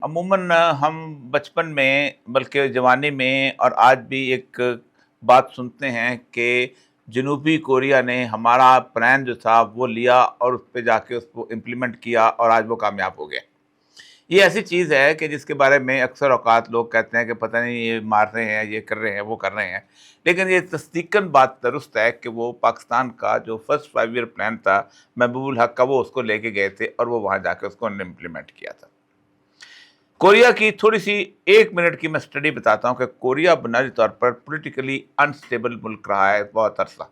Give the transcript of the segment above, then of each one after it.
عموماً ہم بچپن میں بلکہ جوانی میں اور آج بھی ایک بات سنتے ہیں کہ جنوبی کوریا نے ہمارا پلان جو تھا وہ لیا اور اس پہ جا کے اس کو امپلیمنٹ کیا اور آج وہ کامیاب ہو گیا۔ یہ ایسی چیز ہے کہ جس کے بارے میں اکثر اوقات لوگ کہتے ہیں کہ پتہ نہیں یہ مار رہے ہیں، یہ کر رہے ہیں، وہ کر رہے ہیں، لیکن یہ تصدیقاً بات درست ہے کہ وہ پاکستان کا جو فرسٹ 5 ایئر پلان تھا محبوب الحق کا، وہ اس کو لے کے گئے تھے اور وہ وہاں جا کے اس کو امپلیمنٹ کیا تھا۔ کوریا کی تھوڑی سی 1 منٹ کی میں سٹڈی بتاتا ہوں کہ کوریا بنیادی طور پر پولیٹیکلی انسٹیبل ملک رہا ہے بہت عرصہ۔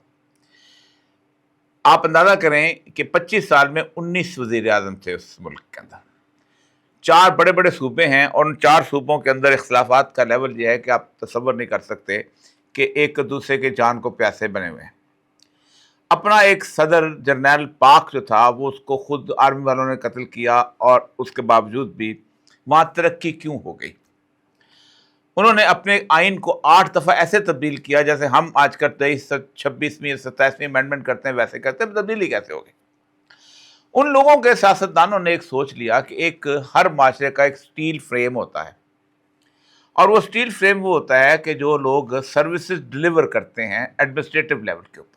آپ اندازہ کریں کہ 25 سال میں 19 وزیر اعظم تھے اس ملک کے اندر، 4 بڑے بڑے صوبے ہیں اور ان 4 صوبوں کے اندر اختلافات کا لیول یہ ہے کہ آپ تصور نہیں کر سکتے کہ ایک دوسرے کے جان کو پیاسے بنے ہوئے ہیں۔ اپنا ایک صدر جنرل پاک جو تھا وہ اس کو خود آرمی والوں نے قتل کیا، اور اس کے باوجود بھی وہاں ترقی کیوں ہو گئی؟ انہوں نے اپنے آئین کو 8 دفعہ ایسے تبدیل کیا جیسے ہم آج کل 26ویں 27ویں امینڈمنٹ کرتے ہیں، ویسے کرتے ہیں، تبدیلی کیسے ہوگی؟ ان لوگوں کے سیاستدانوں نے ایک سوچ لیا کہ ایک ہر معاشرے کا ایک سٹیل فریم ہوتا ہے، اور وہ سٹیل فریم وہ ہوتا ہے کہ جو لوگ سروسز ڈلیور کرتے ہیں ایڈمنسٹریٹو لیول کے اوپر،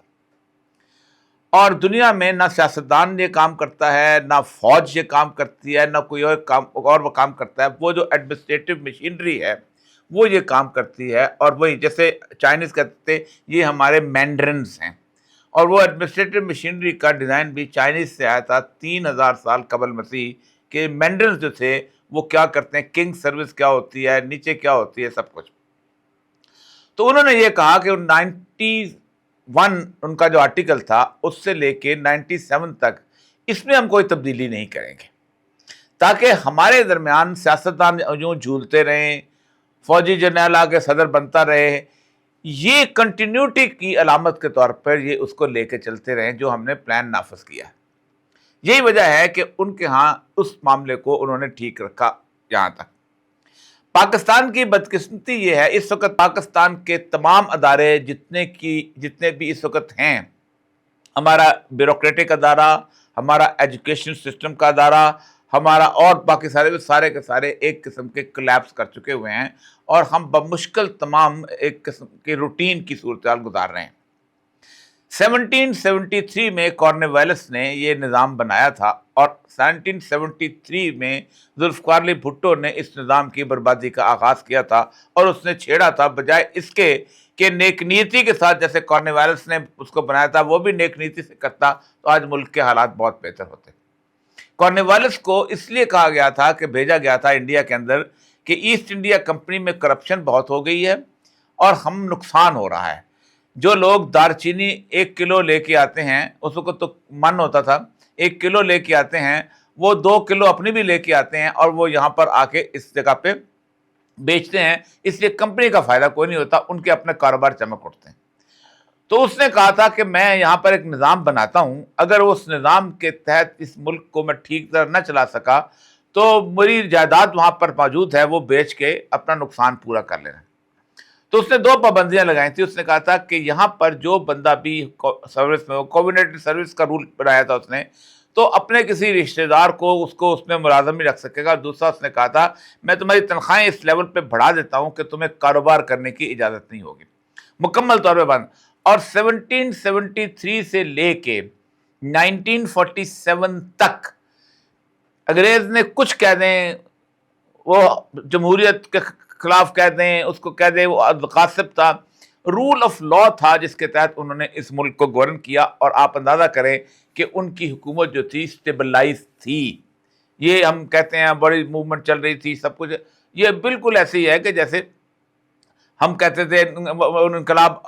اور دنیا میں نہ سیاستدان یہ کام کرتا ہے، نہ فوج یہ کام کرتی ہے، نہ کوئی اور وہ کام کرتا ہے، وہ جو ایڈمنسٹریٹو مشینری ہے وہ یہ کام کرتی ہے، اور وہی جیسے چائنیز کہتے ہیں یہ ہمارے مینڈرنز ہیں، اور وہ ایڈمنسٹریٹو مشینری کا ڈیزائن بھی چائنیز سے آیا تھا 3000 سال قبل مسیح، کہ مینڈرنز جو تھے وہ کیا کرتے ہیں، کنگ سروس کیا ہوتی ہے، نیچے کیا ہوتی ہے، سب کچھ۔ تو انہوں نے یہ کہا کہ 91 ان کا جو آرٹیکل تھا اس سے لے کے 97 تک اس میں ہم کوئی تبدیلی نہیں کریں گے، تاکہ ہمارے درمیان سیاستدان یوں جھولتے رہیں، فوجی جرنیل آگے صدر بنتا رہے، یہ کنٹینیوٹی کی علامت کے طور پر یہ اس کو لے کے چلتے رہیں جو ہم نے پلان نافذ کیا ہے۔ یہی وجہ ہے کہ ان کے ہاں اس معاملے کو انہوں نے ٹھیک رکھا یہاں تک۔ پاکستان کی بدقسمتی یہ ہے، اس وقت پاکستان کے تمام ادارے جتنے بھی اس وقت ہیں، ہمارا بیوروکریٹک ادارہ، ہمارا ایجوکیشن سسٹم کا ادارہ، ہمارا اور باقی سارے کے سارے ایک قسم کے کلیپس کر چکے ہوئے ہیں، اور ہم بمشکل تمام ایک قسم کے روٹین کی صورتحال گزار رہے ہیں۔ 1773 میں کارنوالیس نے یہ نظام بنایا تھا، اور 1773 میں ذوالفقار علی بھٹو نے اس نظام کی بربادی کا آغاز کیا تھا، اور اس نے چھیڑا تھا بجائے اس کے کہ نیک نیتی کے ساتھ، جیسے کارنوالیس نے اس کو بنایا تھا وہ بھی نیک نیتی سے کرتا تو آج ملک کے حالات بہت بہتر ہوتے۔ کارنوالیس کو اس لیے کہا گیا تھا کہ بھیجا گیا تھا انڈیا کے اندر کہ ایسٹ انڈیا کمپنی میں کرپشن بہت ہو گئی ہے اور ہم نقصان ہو رہا ہے۔ جو لوگ دار چینی 1 کلو لے کے آتے ہیں، اس وقت تو من ہوتا تھا 1 کلو لے کے آتے ہیں، وہ 2 کلو اپنی بھی لے کے آتے ہیں، اور وہ یہاں پر آ کے اس جگہ پہ بیچتے ہیں، اس لیے کمپنی کا فائدہ کوئی نہیں ہوتا، ان کے اپنے کاروبار چمک اٹھتے ہیں۔ تو اس نے کہا تھا کہ میں یہاں پر ایک نظام بناتا ہوں، اگر اس نظام کے تحت اس ملک کو میں ٹھیک طرح نہ چلا سکا تو میری جائیداد وہاں پر موجود ہے، وہ بیچ کے اپنا نقصان پورا کر لینا۔ تو اس نے 2 پابندیاں لگائی تھی۔ اس نے کہا تھا کہ یہاں پر جو بندہ بھی سروس میں ہو، کومینٹی سروس کا رول بنایا تھا اس نے، تو اپنے کسی رشتہ دار کو اس میں ملازم نہیں رکھ سکے گا۔ دوسرا اس نے کہا تھا میں تمہاری تنخواہیں اس لیول پہ بڑھا دیتا ہوں کہ تمہیں کاروبار کرنے کی اجازت نہیں ہوگی، مکمل طور پہ بند۔ اور 1773 سے لے کے 1947 تک انگریز نے کچھ کہہ دیں، وہ جمہوریت کے خلاف کہہ دیں، اس کو کہہ دیں وہ غاصب تھا، رول آف لا تھا جس کے تحت انہوں نے اس ملک کو گورن کیا، اور آپ اندازہ کریں کہ ان کی حکومت جو تھی اسٹیبلائز تھی۔ یہ ہم کہتے ہیں بڑی موومنٹ چل رہی تھی، سب کچھ، یہ بالکل ایسے ہی ہے کہ جیسے ہم کہتے تھے انقلاب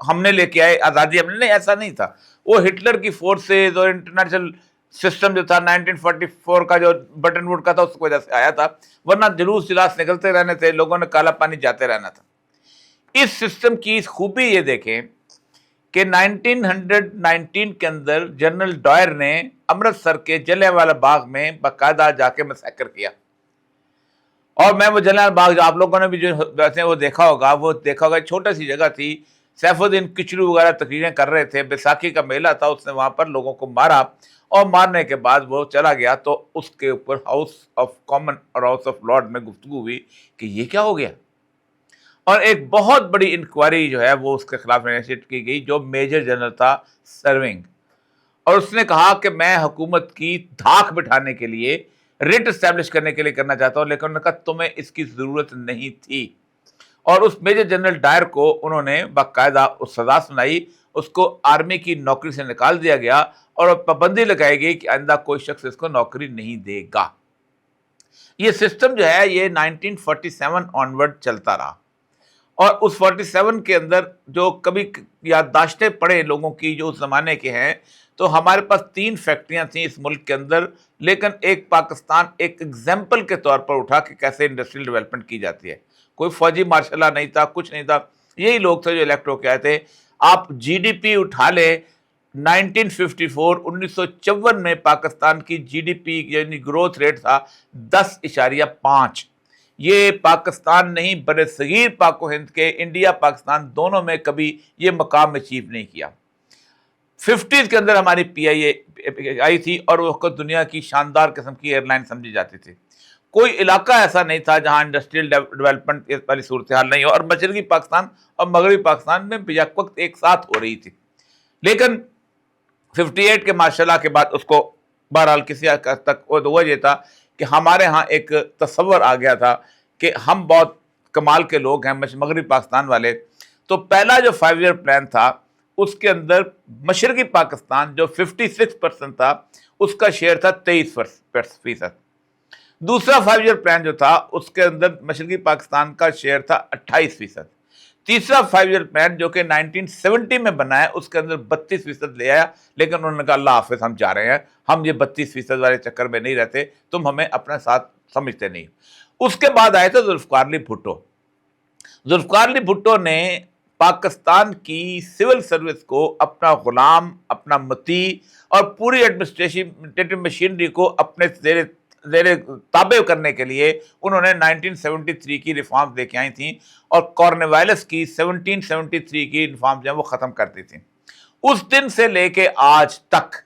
ہم نے لے کے آئے، آزادی ہم نے، نہیں، ایسا نہیں تھا۔ وہ ہٹلر کی فورسز اور انٹرنیشنل سسٹم جو تھا 1944 کا جو بٹن ووڈ کا تھا اس کی وجہ سے آیا تھا، ورنہ جلوس جلاس نکلتے رہنے تھے، لوگوں نے کالا پانی جاتے رہنا تھا۔ اس سسٹم کی خوبی یہ دیکھیں کہ 1919 کے اندر جنرل ڈائر نے امرتسر کے جلیاں والا باغ میں باقاعدہ جا کے مسیکر کیا، اور میں وہ جلیاں والا باغ جو آپ لوگوں نے بھی جو ویسے وہ دیکھا ہوگا چھوٹی سی جگہ تھی، سیف الدین کچلو وغیرہ تقریریں کر رہے تھے، بیساکھی کا میلہ تھا، اس نے وہاں پر لوگوں کو مارا اور مارنے کے بعد وہ چلا گیا، تو اس کے اوپر ہاؤس آف کامن اور ہاؤس آف لارڈ میں گفتگو ہوئی کہ یہ کیا ہو گیا، اور ایک بہت بڑی انکوائری جو ہے وہ اس کے خلاف انیشیٹ کی گئی، جو میجر جنرل تھا سرونگ، اور اس نے کہا کہ میں حکومت کی دھاک بٹھانے کے لیے ریٹ اسٹیبلش کرنے کے لیے کرنا چاہتا ہوں، لیکن انہوں نے کہا تمہیں اس کی ضرورت نہیں تھی، اور اس میجر جنرل ڈائر کو انہوں نے باقاعدہ سزا سنائی، اس کو آرمی کی نوکری سے نکال دیا گیا اور پابندی لگائی گئی کہ آئندہ کوئی شخص اس کو نوکری نہیں دے گا۔ یہ سسٹم جو ہے یہ 1947 آنورڈ چلتا رہا، اور اس 47 کے اندر جو کبھی یادداشتیں پڑھیں لوگوں کی جو اس زمانے کے ہیں، تو ہمارے پاس 3 فیکٹریاں تھیں اس ملک کے اندر، لیکن ایک پاکستان ایک ایگزامپل کے طور پر اٹھا کہ کیسے انڈسٹریل ڈیولپمنٹ کی جاتی ہے۔ کوئی فوجی مارشل لا نہیں تھا، کچھ نہیں تھا، یہی لوگ تھے جو الیکٹ ہو کے آئے تھے۔ آپ جی ڈی پی اٹھا لے 1954 میں پاکستان کی جی ڈی پی یعنی گروتھ ریٹ تھا 10.5۔ یہ پاکستان نہیں، بر صغیر پاک و ہند کے، انڈیا پاکستان دونوں میں کبھی یہ مقام اچیو نہیں کیا۔ 50s کے اندر ہماری پی آئی اے آئی تھی اور وہ دنیا کی شاندار قسم کی ایئر لائن سمجھی جاتی تھی۔ کوئی علاقہ ایسا نہیں تھا جہاں انڈسٹریل ڈیولپمنٹ والی صورتحال نہیں ہو، اور مشرقی پاکستان اور مغربی پاکستان میں یک وقت ایک ساتھ ہو رہی تھی، لیکن 58 کے ماشاء اللہ کے بعد اس کو بہرحال کسی حد تک وہ یہ تھا کہ ہمارے ہاں ایک تصور آ گیا تھا کہ ہم بہت کمال کے لوگ ہیں مغربی پاکستان والے، تو پہلا جو 5 ایئر پلان تھا اس کے اندر مشرقی پاکستان جو 56% تھا اس کا شیئر تھا 23%۔ دوسرا 5 ایئر پلان جو تھا اس کے اندر مشرقی پاکستان کا شیئر تھا 28%۔ تیسرا 5 ایئر پلان جو کہ 1970 میں بنا ہے اس کے اندر 32% لے آیا، لیکن انہوں نے کہا اللہ حافظ، ہم جا رہے ہیں، ہم یہ 32% والے چکر میں نہیں رہتے، تم ہمیں اپنے ساتھ سمجھتے نہیں۔ اس کے بعد آئے تھے ذوالفقار علی بھٹو۔ ذوالفقار علی بھٹو نے پاکستان کی سول سروس کو اپنا غلام، اپنا مطیع اور پوری ایڈمنسٹریشن مشینری کو اپنے زیر تابع کرنے کے لیے انہوں نے 1973 کی ریفارمز لے کے آئی تھیں، اور کارنویلس کی 1773 کی ریفارمز جو ہیں وہ ختم کرتی تھیں۔ اس دن سے لے کے آج تک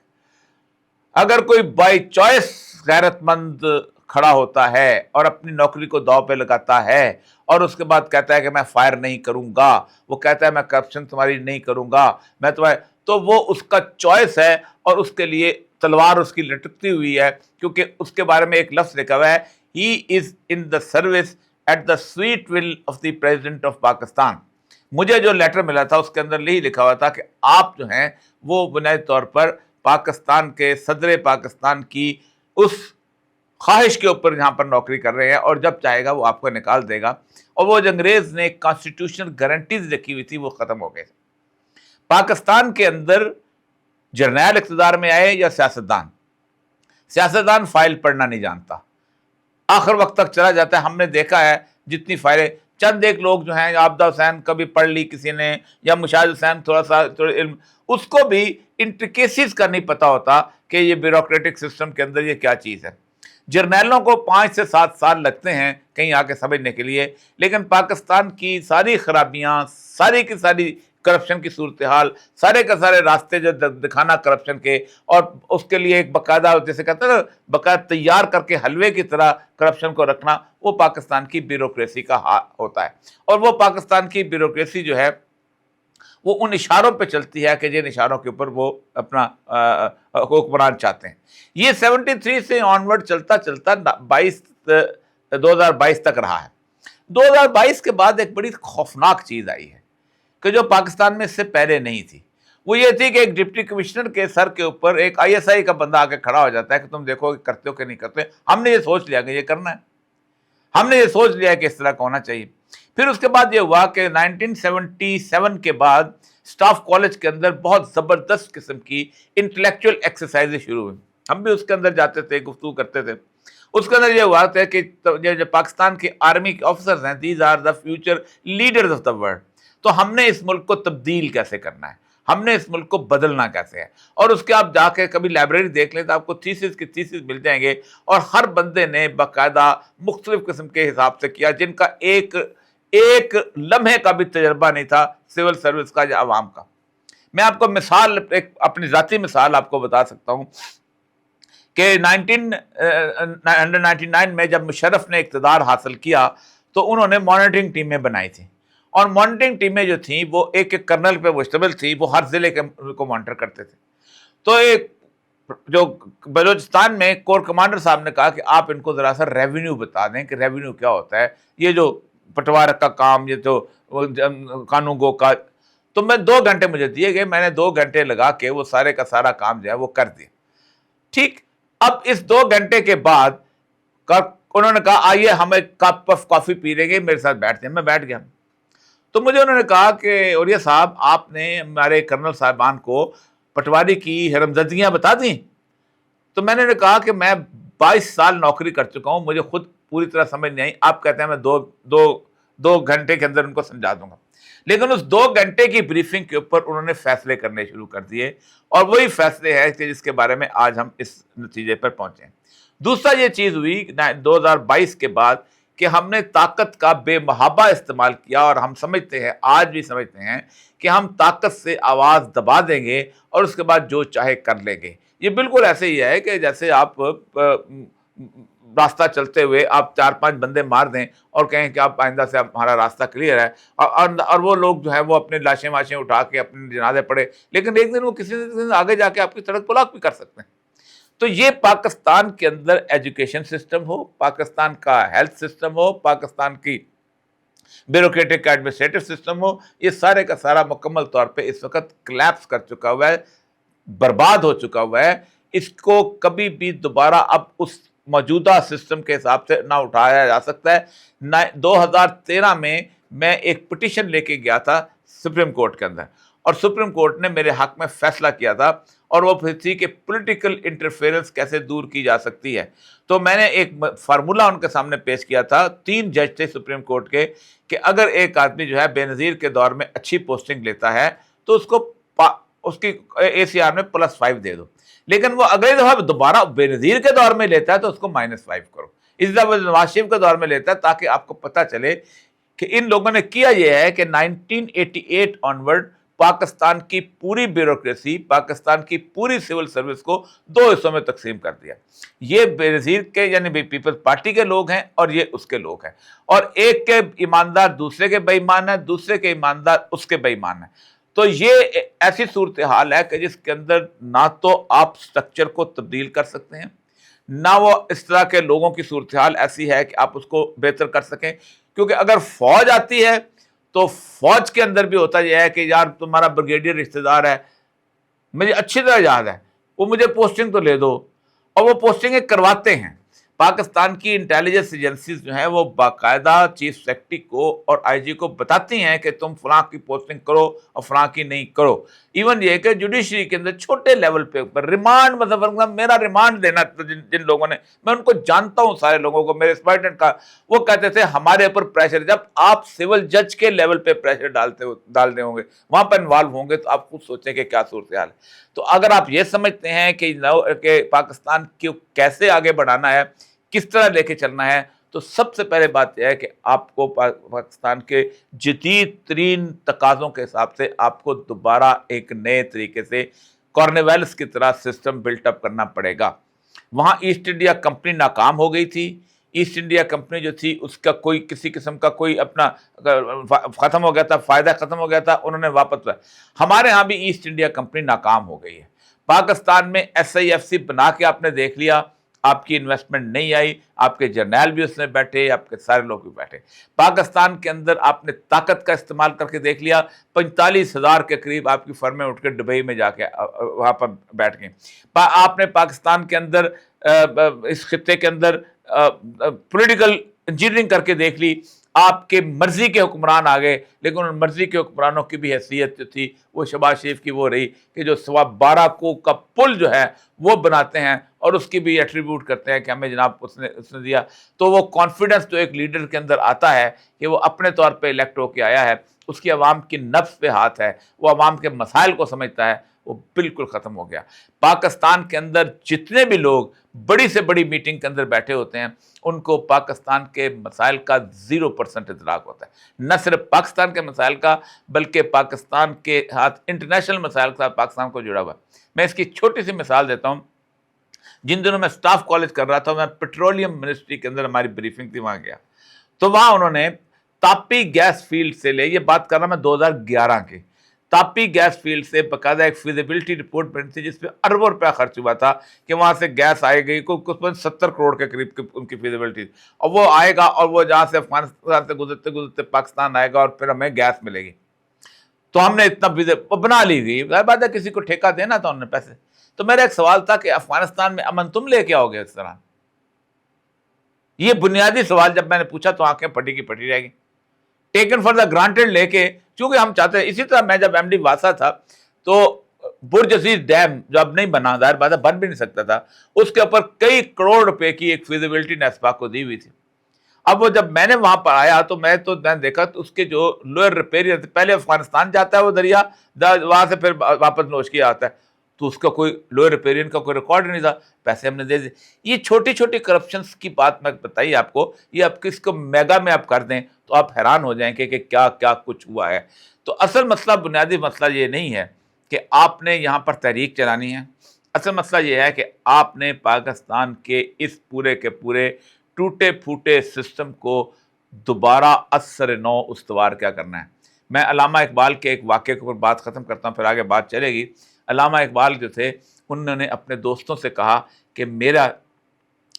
اگر کوئی بائی چوائس غیرت مند کھڑا ہوتا ہے اور اپنی نوکری کو داؤ پہ لگاتا ہے اور اس کے بعد کہتا ہے کہ میں فائر نہیں کروں گا، وہ کہتا ہے میں کرپشن تمہاری نہیں کروں گا، میں تمہارے، تو وہ اس کا چوائس ہے، اور اس کے لیے تلوار اس کی لٹکتی ہوئی ہے، کیونکہ اس کے بارے میں ایک لفظ لکھا ہوا ہے he is in the service at the sweet will of the president of Pakistan. مجھے جو لیٹر ملا تھا اس کے اندر یہی لکھا ہوا تھا کہ آپ جو ہیں وہ بنیادی طور پر پاکستان کے صدر پاکستان کی اس خواہش کے اوپر یہاں پر نوکری کر رہے ہیں، اور جب چاہے گا وہ آپ کو نکال دے گا، اور وہ جو انگریز نے کانسٹیٹیوشنل گارنٹیز رکھی ہوئی تھی وہ ختم ہو گئے۔ پاکستان کے اندر جرنیل اقتدار میں آئے یا سیاستدان فائل پڑھنا نہیں جانتا، آخر وقت تک چلا جاتا ہے۔ ہم نے دیکھا ہے جتنی فائلیں، چند ایک لوگ جو ہیں، عابدہ حسین کبھی پڑھ لی کسی نے، یا مشاہد حسین تھوڑا علم، اس کو بھی انٹریکیسیز کا نہیں پتا ہوتا کہ یہ بیوروکریٹک سسٹم کے اندر یہ کیا چیز ہے۔ جرنیلوں کو 5 سے 7 سال لگتے ہیں کہیں آ کے سمجھنے کے لیے، لیکن پاکستان کی ساری خرابیاں، ساری کی ساری کرپشن کی صورتحال، سارے کے سارے راستے جو دکھانا کرپشن کے، اور اس کے لیے ایک باقاعدہ جیسے کہتے ہیں نا باقاعدہ تیار کر کے حلوے کی طرح کرپشن کو رکھنا، وہ پاکستان کی بیوروکریسی کا ہوتا ہے۔ اور وہ پاکستان کی بیوروکریسی جو ہے وہ ان اشاروں پہ چلتی ہے کہ جن اشاروں کے اوپر وہ اپنا حکمران چاہتے ہیں۔ یہ 73 سے آنورڈ چلتا چلتا 2022 تک رہا ہے۔ 2022 کے بعد ایک بڑی خوفناک چیز آئی ہے کہ جو پاکستان میں اس سے پہلے نہیں تھی، وہ یہ تھی کہ ایک ڈپٹی کمشنر کے سر کے اوپر ایک ISI کا بندہ آ کے کھڑا ہو جاتا ہے کہ تم دیکھو کہ کرتے ہو کہ نہیں کرتے، ہم نے یہ سوچ لیا کہ یہ کرنا ہے، ہم نے یہ سوچ لیا کہ اس طرح کا ہونا چاہیے۔ پھر اس کے بعد یہ ہوا کہ 1977 کے بعد سٹاف کالج کے اندر بہت زبردست قسم کی انٹلیکچوئل ایکسرسائزیں شروع ہوئی، ہم بھی اس کے اندر جاتے تھے، گفتگو کرتے تھے۔ اس کے اندر یہ ہوا تھا کہ جو پاکستان کے آرمی کے آفیسرز ہیں، these are the future leaders of the world, تو ہم نے اس ملک کو تبدیل کیسے کرنا ہے، ہم نے اس ملک کو بدلنا کیسے ہے۔ اور اس کے آپ جا کے کبھی لائبریری دیکھ لیں تو آپ کو تھیسس کی تھیسس مل جائیں گے، اور ہر بندے نے باقاعدہ مختلف قسم کے حساب سے کیا، جن کا ایک لمحے کا بھی تجربہ نہیں تھا سول سروس کا یا عوام کا. میں آپ کو مثال، ایک اپنی ذاتی مثال آپ کو بتا سکتا ہوں کہ 1999 میں جب مشرف نے اقتدار حاصل کیا تو انہوں نے مانیٹرنگ ٹیمیں بنائی تھیں، اور مانیٹرنگ ٹیمیں جو تھیں وہ ایک ایک کرنل پہ مشتمل تھی، وہ ہر ضلع کو مانیٹر کرتے تھے. تو ایک جو بلوچستان میں کور کمانڈر صاحب نے کہا کہ آپ ان کو ذرا سا ریونیو بتا دیں کہ ریونیو کیا ہوتا ہے، یہ جو پٹوارہ کا کام، یہ جو قانون گو کا. تو میں 2 گھنٹے مجھے دیے گئے، میں نے 2 گھنٹے لگا کے وہ سارے کا سارا کام جو ہے وہ کر دیا. ٹھیک، اب اس 2 گھنٹے کے بعد انہوں نے کہا آئیے ہم ایک کپ آف کافی پی لیں گے، میرے ساتھ بیٹھتے ہیں. میں بیٹھ گیا. تو مجھے انہوں نے کہا کہ اولیاء صاحب آپ نے ہمارے کرنل صاحبان کو پٹواری کی حرمزادیاں بتا دیں. تو میں نے کہا کہ میں 22 سال نوکری کر چکا ہوں، مجھے خود پوری طرح سمجھ نہیں آئی. آپ کہتے ہیں میں دو گھنٹے کے اندر ان کو سمجھا دوں گا. لیکن اس 2 گھنٹے کی بریفنگ کے اوپر انہوں نے فیصلے کرنے شروع کر دیے، اور وہی فیصلے ہیں کہ جس کے بارے میں آج ہم اس نتیجے پر پہنچے ہیں. دوسرا یہ چیز ہوئی 2022 کے بعد کہ ہم نے طاقت کا بے محابہ استعمال کیا، اور ہم سمجھتے ہیں، آج بھی سمجھتے ہیں کہ ہم طاقت سے آواز دبا دیں گے اور اس کے بعد جو چاہے کر لیں گے. یہ بالکل ایسے ہی ہے کہ جیسے آپ راستہ چلتے ہوئے آپ 4-5 بندے مار دیں اور کہیں کہ آپ آئندہ سے ہمارا راستہ کلیئر ہے، اور وہ لوگ جو ہے وہ اپنے لاشیں واشیں اٹھا کے اپنے جنازے پڑھے، لیکن ایک دن وہ کسی دن آگے جا کے آپ کی سڑک بلاک بھی کر سکتے ہیں. تو یہ پاکستان کے اندر ایجوکیشن سسٹم ہو، پاکستان کا ہیلتھ سسٹم ہو، پاکستان کی بیوروکریٹک ایڈمنسٹریٹو سسٹم ہو، یہ سارے کا سارا مکمل طور پہ اس وقت کلیپس کر چکا ہوا ہے، برباد ہو چکا ہوا ہے. اس کو کبھی بھی دوبارہ اب اس موجودہ سسٹم کے حساب سے نہ اٹھایا جا سکتا ہے. 2013 میں ایک پٹیشن لے کے گیا تھا سپریم کورٹ کے اندر، اور سپریم کورٹ نے میرے حق میں فیصلہ کیا تھا، اور وہ پھر تھی کہ پولیٹیکل انٹرفیئرنس کیسے دور کی جا سکتی ہے. تو میں نے ایک فارمولہ ان کے سامنے پیش کیا تھا، 3 جج تھے سپریم کورٹ کے، کہ اگر ایک آدمی جو ہے بے نظیر کے دور میں اچھی پوسٹنگ لیتا ہے تو اس کی ACR میں +5 دے دو، لیکن وہ اگلی دفعہ دوبارہ بے نظیر کے دور میں لیتا ہے تو اس کو -5 کرو. اس دفعہ نواز شریف کے دور میں لیتا ہے، تاکہ آپ کو پتہ چلے کہ ان لوگوں نے کیا یہ ہے کہ 1988 آنورڈ پاکستان کی پوری بیوروکریسی، پاکستان کی پوری سول سروس کو 2 حصوں میں تقسیم کر دیا. یہ بے نظیر کے یعنی پیپلز پارٹی کے لوگ ہیں، اور یہ اس کے لوگ ہیں، اور ایک کے ایماندار دوسرے کے بے ایمان ہیں، دوسرے کے ایماندار اس کے بے ایمان ہیں. تو یہ ایسی صورتحال ہے کہ جس کے اندر نہ تو آپ سٹرکچر کو تبدیل کر سکتے ہیں، نہ وہ اس طرح کے لوگوں کی صورتحال ایسی ہے کہ آپ اس کو بہتر کر سکیں. کیونکہ اگر فوج آتی ہے تو فوج کے اندر بھی ہوتا یہ ہے کہ یار تمہارا بریگیڈیئر رشتہ دار ہے، مجھے اچھی طرح یاد ہے، وہ مجھے پوسٹنگ تو لے دو، اور وہ پوسٹنگیں کرواتے ہیں. پاکستان کی انٹیلیجنس ایجنسیز جو ہیں وہ باقاعدہ چیف سیکرٹری کو اور IG کو بتاتی ہیں کہ تم فلاں کی پوسٹنگ کرو اور فلاں کی نہیں کرو. ایون یہ کہ جوڈیشری کے اندر چھوٹے لیول پہ ریمانڈ، مطلب میرا ریمانڈ دینا، جن لوگوں نے، میں ان کو جانتا ہوں سارے لوگوں کو، میرے سپرڈنٹ کا، وہ کہتے تھے ہمارے اوپر پریشر. جب آپ سول جج کے لیول پہ پریشر ڈالتے ہوں گے، وہاں پر انوالو ہوں گے، تو آپ خود سوچیں کہ کیا صورتحال ہے. تو اگر آپ یہ سمجھتے ہیں کہ پاکستان کو کیسے آگے بڑھانا ہے، کس طرح لے کے چلنا ہے، تو سب سے پہلے بات یہ ہے کہ آپ کو پاکستان کے جدید ترین تقاضوں کے حساب سے آپ کو دوبارہ ایک نئے طریقے سے کارنیویلس کی طرح سسٹم بلٹ اپ کرنا پڑے گا. وہاں ایسٹ انڈیا کمپنی ناکام ہو گئی تھی. ایسٹ انڈیا کمپنی جو تھی اس کا کوئی کسی قسم کا کوئی اپنا ختم ہو گیا تھا، فائدہ ختم ہو گیا تھا، انہوں نے واپس. ہمارے ہاں بھی ایسٹ انڈیا کمپنی ناکام ہو گئی ہے. پاکستان میں SIFC بنا کے آپ نے دیکھ لیا، آپ کی انویسٹمنٹ نہیں آئی، آپ کے جرنیل بھی اس میں بیٹھے، آپ کے سارے لوگ بھی بیٹھے. پاکستان کے اندر آپ نے طاقت کا استعمال کر کے دیکھ لیا، 45,000 کے قریب آپ کی فرمیں اٹھ کے دبئی میں جا کے وہاں پر بیٹھ گئیں. آپ نے پاکستان کے اندر اس خطے کے اندر پولیٹیکل انجینئرنگ کر کے دیکھ لی. آپ کے مرضی کے حکمران آ گئے، لیکن ان مرضی کے حکمرانوں کی بھی حیثیت جو تھی وہ شہباز شریف کی وہ رہی کہ جو 12.25 کوہ کا پل جو ہے وہ بناتے ہیں، اور اس کی بھی ایٹریبیوٹ کرتے ہیں کہ ہمیں جناب اس نے دیا. تو وہ کانفیڈنس جو ایک لیڈر کے اندر آتا ہے کہ وہ اپنے طور پہ الیکٹ ہو کے آیا ہے، اس کی عوام کی نفس پہ ہاتھ ہے، وہ عوام کے مسائل کو سمجھتا ہے، وہ بالکل ختم ہو گیا۔ پاکستان کے اندر جتنے بھی لوگ بڑی سے بڑی میٹنگ کے اندر بیٹھے ہوتے ہیں ان کو پاکستان کے مسائل کا 0% ادراک ہوتا ہے، نہ صرف پاکستان کے مسائل کا بلکہ پاکستان کے ہاتھ انٹرنیشنل مسائل کے ساتھ پاکستان کو جڑا ہوا ہے۔ میں اس کی چھوٹی سی مثال دیتا ہوں۔ جن دنوں میں سٹاف کالج کر رہا تھا میں پیٹرولیم منسٹری کے اندر ہماری بریفنگ تھی، وہاں گیا تو وہاں انہوں نے تاپی گیس فیلڈ سے لے، یہ بات کر رہا میں 2011 کی، تاپی گیس فیلڈ سے باقاعدہ ایک فیزیبلٹی رپورٹ بنی تھی جس پہ اربوں روپیہ خرچ ہوا تھا کہ وہاں سے گیس آئے گئی، کوئی 70 کروڑ کے قریب ان کی فیزیبلٹی، اور وہ آئے گا اور وہ جہاں سے افغانستان سے گزرتے گزرتے پاکستان آئے گا اور پھر ہمیں گیس ملے گی۔ تو ہم نے اتنا بنا لی گئی، بات ہے کسی کو ٹھیکہ دینا تھا انہوں نے پیسے۔ تو میرا ایک سوال تھا کہ افغانستان میں امن تم لے کے آؤ گے اس طرح؟ یہ بنیادی سوال جب میں نے پوچھا تو آنکھیں پھٹی کی پھٹی رہ گئی۔ ٹیکن فار دا گرانٹیڈ لے کے، چونکہ ہم چاہتے ہیں، اسی طرح میں جب ایم ڈی واسا تھا تو برج عزیز ڈیم جو اب نہیں بنا، ظاہر بات ہے بن بھی نہیں سکتا تھا، اس کے اوپر کئی کروڑ روپے کی ایک فیزیبلٹی نیسپاک کو دی ہوئی تھی۔ اب وہ جب میں نے وہاں پر آیا تو میں دیکھا تو اس کے جو لوئر ریپیرین، پہلے افغانستان جاتا ہے وہ دریا، وہاں سے پھر واپس نوشکیا آتا ہے، تو اس کا کوئی لوئر ریپیرین کا کوئی ریکارڈ نہیں تھا، پیسے ہم نے دے دیے۔ یہ چھوٹی چھوٹی کرپشنس کی بات میں بتائی آپ کو، یہ آپ کس کو میگا میں آپ کر دیں تو آپ حیران ہو جائیں کہ کیا کیا کچھ ہوا ہے۔ تو اصل مسئلہ، بنیادی مسئلہ یہ نہیں ہے کہ آپ نے یہاں پر تحریک چلانی ہے، اصل مسئلہ یہ ہے کہ آپ نے پاکستان کے اس پورے کے پورے ٹوٹے پھوٹے سسٹم کو دوبارہ اثر نو استوار کیا کرنا ہے۔ میں علامہ اقبال کے ایک واقعے کے اوپر بات ختم کرتا ہوں، پھر آگے بات چلے گی۔ علامہ اقبال جو تھے انہوں نے اپنے دوستوں سے کہا کہ میرا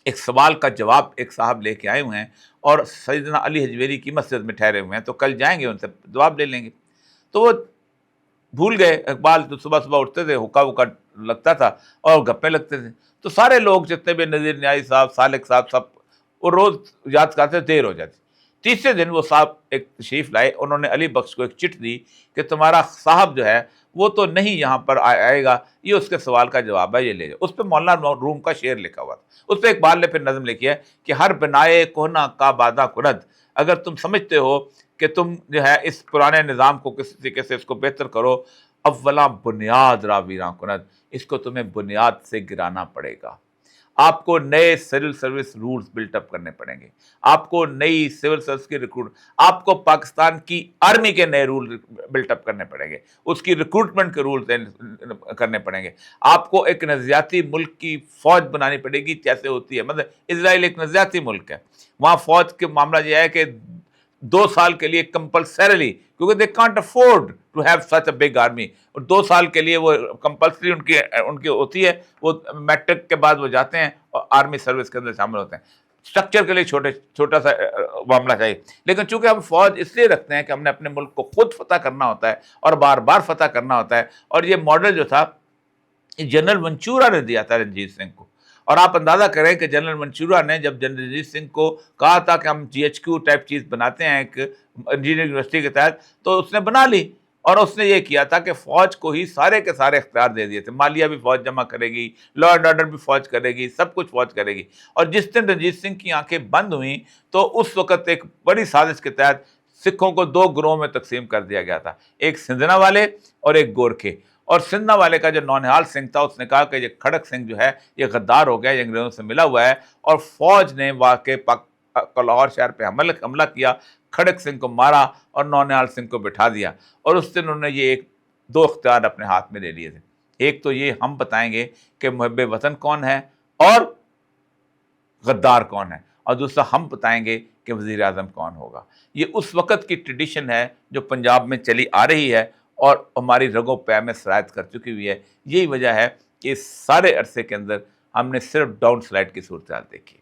ایک سوال کا جواب ایک صاحب لے کے آئے ہوئے ہیں اور سیدنا علی حجویری کی مسجد میں ٹھہرے ہوئے ہیں، تو کل جائیں گے ان سے جواب لے لیں گے۔ تو وہ بھول گئے، اقبال تو صبح صبح اٹھتے تھے، حکا وکا لگتا تھا اور گپے لگتے تھے، تو سارے لوگ جتنے بھی نذیر نیازی صاحب، سالک صاحب، سب وہ روز یاد کرتے، دیر ہو جاتی۔ تیسرے دن وہ صاحب ایک تشریف لائے، انہوں نے علی بخش کو ایک چٹ دی کہ تمہارا صاحب جو ہے وہ تو نہیں یہاں پر آئے گا، یہ اس کے سوال کا جواب ہے، یہ لے جاؤ۔ اس پہ مولانا روم کا شعر لکھا ہوا تھا، اس پہ اقبال نے پھر نظم لکھی ہے کہ ہر بنائے کوہنا کا بادہ کند، اگر تم سمجھتے ہو کہ تم جو ہے اس پرانے نظام کو کس طریقے سے اس کو بہتر کرو، اولا بنیاد را ویراں کند، اس کو تمہیں بنیاد سے گرانا پڑے گا۔ آپ کو نئے civil service rules built up کرنے پڑیں گے، آپ کو نئی سول سروس کی ریکروٹ، آپ کو پاکستان کی آرمی کے نئے رول بلٹ اپ کرنے پڑیں گے، اس کی ریکروٹمنٹ کے رول کرنے پڑیں گے، آپ کو ایک نظریاتی ملک کی فوج بنانی پڑے گی جیسے ہوتی ہے، مطلب اسرائیل ایک نظریاتی ملک ہے، وہاں فوج کے معاملہ یہ ہے کہ 2 سال کے لیے کمپلسریلی، کیونکہ they can't afford to have such a big army, اور 2 سال کے لیے وہ کمپلسری ان کی ہوتی ہے، وہ میٹرک کے بعد وہ جاتے ہیں اور آرمی سروس کے اندر شامل ہوتے ہیں۔ اسٹرکچر کے لیے چھوٹا سا معاملہ چاہیے، لیکن چونکہ ہم فوج اس لیے رکھتے ہیں کہ ہم نے اپنے ملک کو خود فتح کرنا ہوتا ہے اور بار بار فتح کرنا ہوتا ہے، اور یہ ماڈل جو تھا جنرل منچورا نے دیا تھا رنجیت سنگھ کو، اور آپ اندازہ کریں کہ جنرل منچورا نے جب جنرل رنجیت سنگھ کو کہا تھا کہ ہم جی ایچ کیو ٹائپ چیز بناتے ہیں ایک انجینئرنگ یونیورسٹی کے تحت، تو اس نے بنا لی، اور اس نے یہ کیا تھا کہ فوج کو ہی سارے کے سارے اختیار دے دیے تھے، مالیہ بھی فوج جمع کرے گی، لا اینڈ آرڈر بھی فوج کرے گی، سب کچھ فوج کرے گی۔ اور جس دن رنجیت سنگھ کی آنکھیں بند ہوئیں تو اس وقت ایک بڑی سازش کے تحت سکھوں کو 2 گروہوں میں تقسیم کر دیا گیا تھا، ایک سندھنا والے اور ایک گورکھے، اور سندھنا والے کا جو نونہال سنگھ تھا اس نے کہا کہ یہ کھڑک سنگھ جو ہے یہ غدار ہو گیا، یہ انگریزوں سے ملا ہوا ہے، اور فوج نے واقع لاہور شہر پہ حملہ کیا، کھڑک سنگھ کو مارا اور نونہال سنگھ کو بٹھا دیا، اور اس دن انہوں نے یہ 2 اختیار اپنے ہاتھ میں لے لیے تھے، ایک تو یہ ہم بتائیں گے کہ محب وطن کون ہے اور غدار کون ہے، اور دوسرا ہم بتائیں گے کہ وزیر اعظم کون ہوگا۔ یہ اس وقت کی ٹریڈیشن ہے جو پنجاب میں چلی آ رہی ہے اور ہماری رگوں پہ میں سرایت کر چکی ہوئی ہے۔ یہی وجہ ہے کہ اس سارے عرصے کے اندر ہم نے صرف ڈاؤن سلائڈ کی صورتحال دیکھی۔